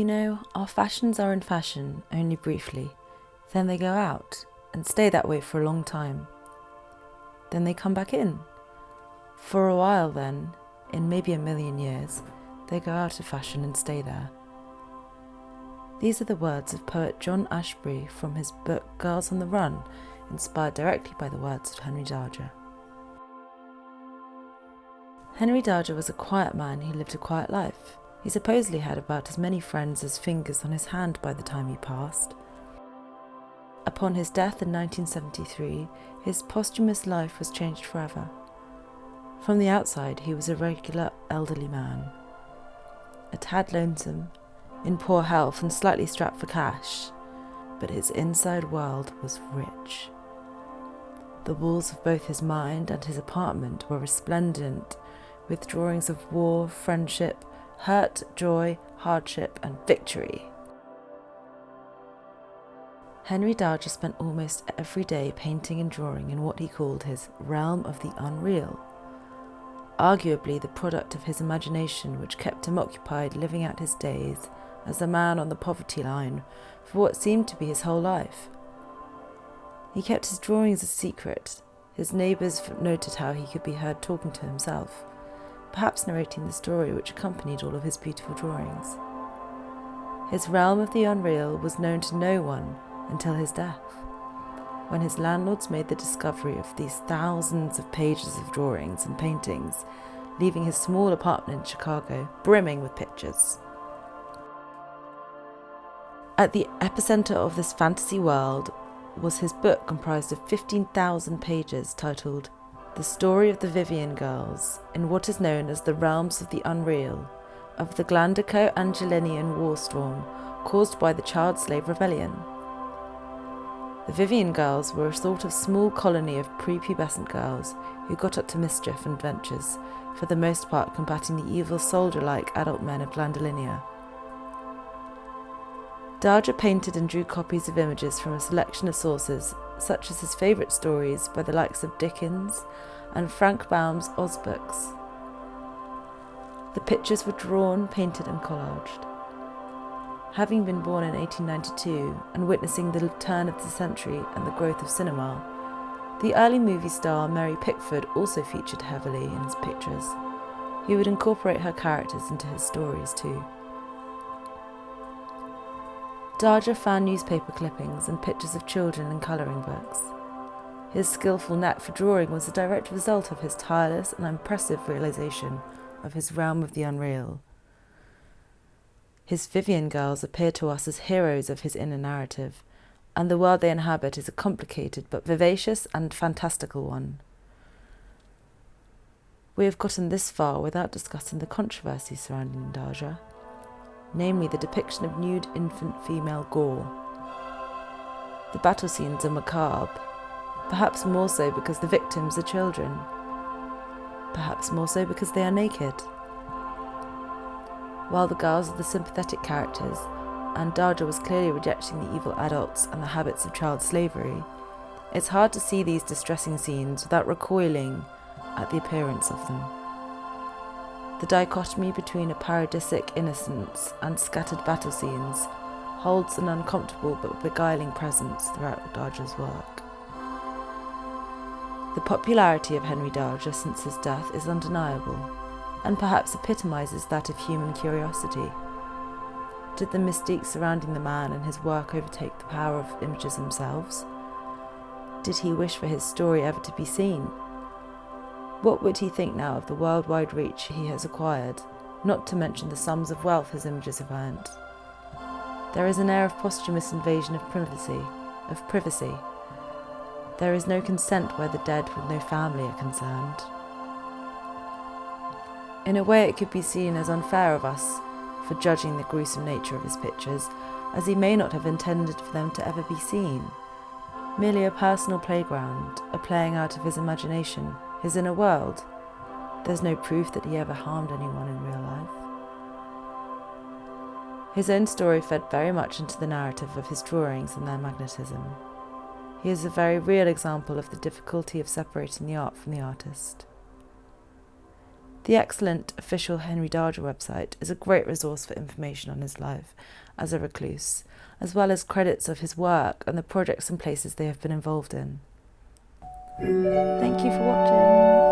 our fashions are in fashion only briefly, then they go out and stay that way for a long time. Then they come back in. For a while then, in maybe a million years, they go out of fashion and stay there. These are the words of poet John Ashbery from his book Girls on the Run, inspired directly by the words of Henry Darger. Henry Darger was a quiet man who lived a quiet life. He supposedly had about as many friends as fingers on his hand by the time he passed. Upon his death in 1973, his posthumous life was changed forever. From the outside, he was a regular elderly man, a tad lonesome, in poor health and slightly strapped for cash, but his inside world was rich. The walls of both his mind and his apartment were resplendent with drawings of war, friendship, hurt, joy, hardship, and victory. Henry Darger spent almost every day painting and drawing in what he called his realm of the unreal, arguably the product of his imagination, which kept him occupied living out his days as a man on the poverty line for what seemed to be his whole life. He kept his drawings a secret. His neighbours noted how he could be heard talking to himself, perhaps narrating the story which accompanied all of his beautiful drawings. His realm of the unreal was known to no one until his death, when his landlords made the discovery of these thousands of pages of drawings and paintings, leaving his small apartment in Chicago brimming with pictures. At the epicenter of this fantasy world was his book comprised of 15,000 pages titled The Story of the Vivian Girls in what is known as the realms of the unreal, of the Glandico-Angelinian war storm caused by the child slave rebellion. The Vivian Girls were a sort of small colony of prepubescent girls who got up to mischief and adventures, for the most part combating the evil soldier-like adult men of Glandolinia. Darger painted and drew copies of images from a selection of sources, such as his favourite stories by the likes of Dickens and Frank Baum's Oz books. The pictures were drawn, painted and collaged. Having been born in 1892 and witnessing the turn of the century and the growth of cinema, the early movie star Mary Pickford also featured heavily in his pictures. He would incorporate her characters into his stories too. Darger found newspaper clippings and pictures of children in colouring books. His skillful knack for drawing was a direct result of his tireless and impressive realisation of his realm of the unreal. His Vivian Girls appear to us as heroes of his inner narrative, and the world they inhabit is a complicated but vivacious and fantastical one. We have gotten this far without discussing the controversy surrounding Darger, namely the depiction of nude infant female gore. The battle scenes are macabre, perhaps more so because the victims are children, perhaps more so because they are naked. While the girls are the sympathetic characters, and Darger was clearly rejecting the evil adults and the habits of child slavery, it's hard to see these distressing scenes without recoiling at the appearance of them. The dichotomy between a paradisic innocence and scattered battle scenes holds an uncomfortable but beguiling presence throughout Darger's work. The popularity of Henry Darger since his death is undeniable, and perhaps epitomises that of human curiosity. Did the mystique surrounding the man and his work overtake the power of images themselves? Did he wish for his story ever to be seen? What would he think now of the worldwide reach he has acquired, not to mention the sums of wealth his images have earned? There is an air of posthumous invasion of privacy. There is no consent where the dead with no family are concerned. In a way, it could be seen as unfair of us for judging the gruesome nature of his pictures, as he may not have intended for them to ever be seen. Merely a personal playground, a playing out of his imagination, his inner world. There's no proof that he ever harmed anyone in real life. His own story fed very much into the narrative of his drawings and their magnetism. He is a very real example of the difficulty of separating the art from the artist. The excellent official Henry Darger website is a great resource for information on his life as a recluse, as well as credits of his work and the projects and places they have been involved in. Thank you for watching.